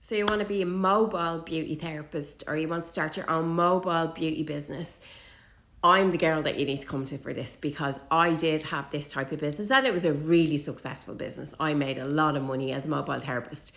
So you want to be a mobile beauty therapist, or you want to start your own mobile beauty business, I'm the girl that you need to come to for this, because I did have this type of business and it was a really successful business. I made a lot of money as a mobile therapist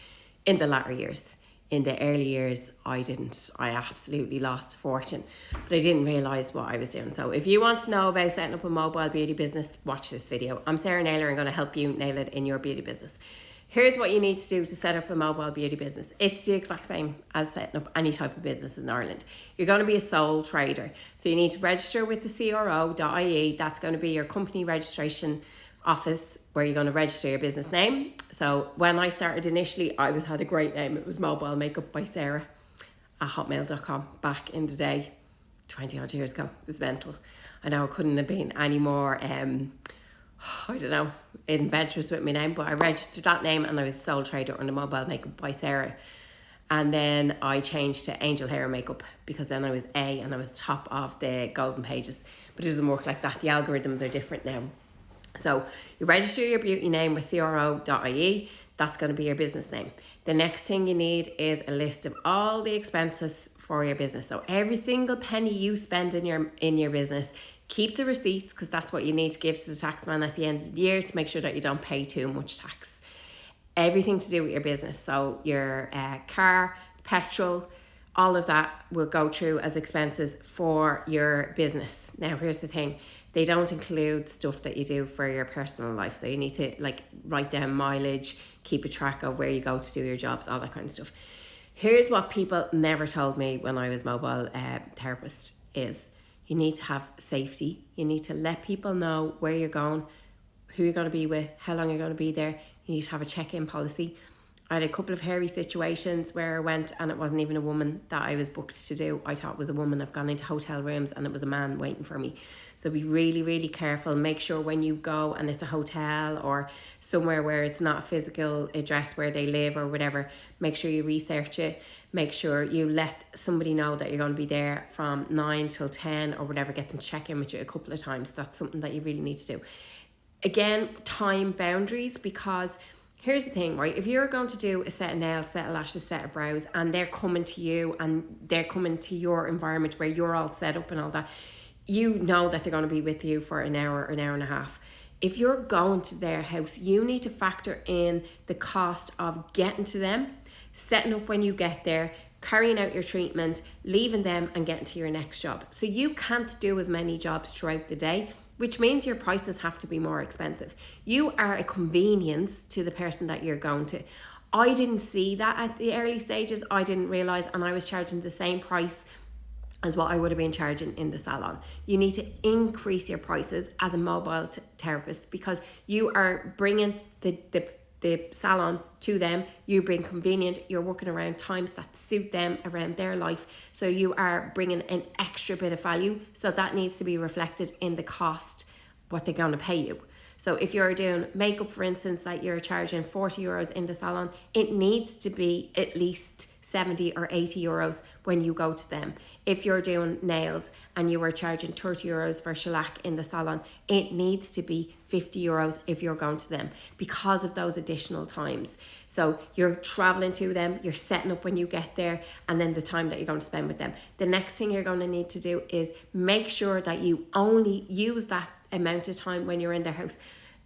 in the latter years. In the early years, I didn't. I absolutely lost a fortune, but I didn't realise what I was doing. So if you want to know about setting up a mobile beauty business, watch this video. I'm Sarah Naylor. I'm going to help you nail it in your beauty business. Here's what you need to do to set up a mobile beauty business. It's the exact same as setting up any type of business in Ireland. You're going to be a sole trader. So you need to register with the CRO.ie. That's going to be your company registration office where you're going to register your business name. So when I started initially, I had a great name. It was Mobile Makeup by Sarah at hotmail.com back in the day, 20 odd years ago. It was mental. I know I couldn't have been any more I don't know, adventurous with my name, but I registered that name and I was a sole trader under Mobile Makeup by Sarah. And then I changed to Angel Hair Makeup, because then I was A and I was top of the golden pages. But it doesn't work like that. The algorithms are different now. So you register your beauty name with CRO.ie. That's going to be your business name. The next thing you need is a list of all the expenses for your business. So every single penny you spend in your business, keep the receipts, because that's what you need to give to the taxman at the end of the year to make sure that you don't pay too much tax. Everything to do with your business. So your car, petrol, all of that will go through as expenses for your business. Now, here's the thing. They don't include stuff that you do for your personal life. So you need to write down mileage, keep a track of where you go to do your jobs, all that kind of stuff. Here's what people never told me when I was mobile therapist is you need to have safety. You need to let people know where you're going, who you're going to be with, how long you're going to be there. You need to have a check-in policy. I had a couple of hairy situations where I went and it wasn't even a woman that I was booked to do. I thought it was a woman. I've gone into hotel rooms and it was a man waiting for me. So be really, really careful. Make sure when you go and it's a hotel or somewhere where it's not a physical address where they live or whatever, make sure you research it. Make sure you let somebody know that you're going to be there from 9 till 10 or whatever. Get them to check in with you a couple of times. That's something that you really need to do. Again, time boundaries, because here's the thing, right? If you're going to do a set of nails, set of lashes, set of brows, and they're coming to you and they're coming to your environment where you're all set up and all that, you know that they're going to be with you for an hour and a half. If you're going to their house, you need to factor in the cost of getting to them, setting up when you get there, carrying out your treatment, leaving them and getting to your next job. So you can't do as many jobs throughout the day, which means your prices have to be more expensive. You are a convenience to the person that you're going to. I didn't see that at the early stages. I didn't realise, and I was charging the same price as what I would have been charging in the salon. You need to increase your prices as a mobile therapist, because you are bringing the salon to them. You're being convenient. You're working around times that suit them around their life. So you are bringing an extra bit of value. So that needs to be reflected in the cost, what they're going to pay you. So if you're doing makeup, for instance, that you're charging 40 euros in the salon, it needs to be at least 70 or 80 euros when you go to them. If you're doing nails and you were charging 30 euros for shellac in the salon, it needs to be 50 euros if you're going to them, because of those additional times. So you're traveling to them, you're setting up when you get there, and then the time that you're going to spend with them. The next thing you're going to need to do is make sure that you only use that amount of time when you're in their house.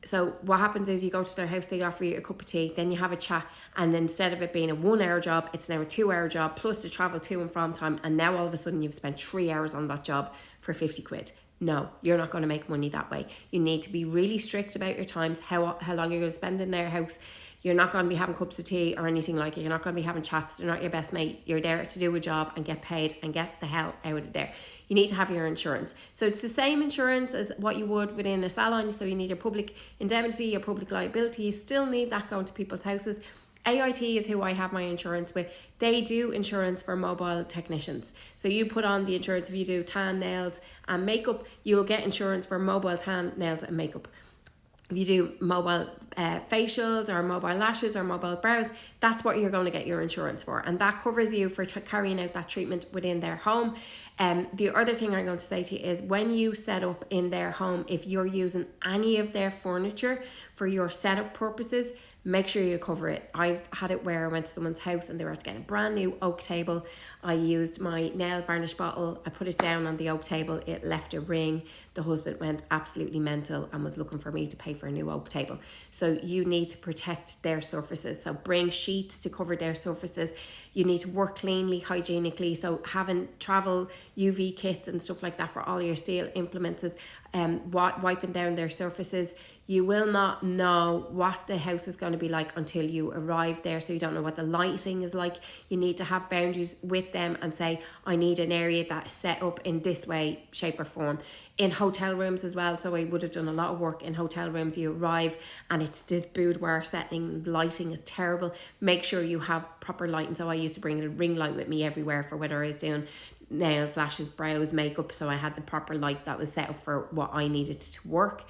So what happens is you go to their house, they offer you a cup of tea, then you have a chat, and then instead of it being a 1 hour job, it's now a 2 hour job plus the travel to and from time, and now all of a sudden you've spent 3 hours on that job for 50 quid. No, you're not going to make money that way. You need to be really strict about your times, how long you're going to spend in their house. You're not going to be having cups of tea or anything like it. You're not going to be having chats. They're not your best mate. You're there to do a job and get paid and get the hell out of there. You need to have your insurance. So it's the same insurance as what you would within a salon. So you need your public indemnity, your public liability. You still need that going to people's houses. AIT is who I have my insurance with. They do insurance for mobile technicians. So you put on the insurance if you do tan, nails and makeup, you will get insurance for mobile tan, nails and makeup. If you do mobile facials or mobile lashes or mobile brows, that's what you're going to get your insurance for. And that covers you for carrying out that treatment within their home. The other thing I'm going to say to you is when you set up in their home, if you're using any of their furniture for your setup purposes, make sure you cover it. I've had it where I went to someone's house and they were to get a brand new oak table. I used my nail varnish bottle, I put it down on the oak table, it left a ring. The husband went absolutely mental and was looking for me to pay for a new oak table. So you need to protect their surfaces. So bring sheets to cover their surfaces. You need to work cleanly, hygienically. So having travel UV kits and stuff like that for all your steel implements is wiping down their surfaces. You will not know what the house is going to be like until you arrive there. So you don't know what the lighting is like. You need to have boundaries with them and say, I need an area that's set up in this way, shape or form. In hotel rooms as well. So I would have done a lot of work in hotel rooms. You arrive and it's this boudoir setting. Lighting is terrible. Make sure you have proper lighting. So I used to bring a ring light with me everywhere for whether I was doing nails, lashes, brows, makeup. So I had the proper light that was set up for what I needed to work.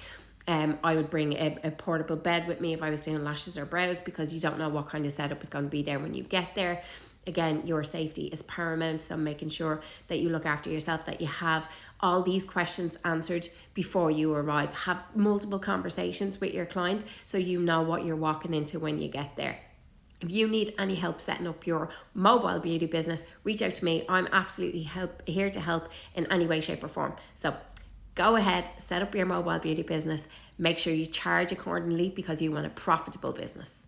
I would bring a portable bed with me if I was doing lashes or brows, because you don't know what kind of setup is going to be there when you get there. Again, your safety is paramount, so making sure that you look after yourself, that you have all these questions answered before you arrive. Have multiple conversations with your client so you know what you're walking into when you get there. If you need any help setting up your mobile beauty business, reach out to me. I'm absolutely here to help in any way, shape or form. So go ahead, set up your mobile beauty business. Make sure you charge accordingly because you want a profitable business.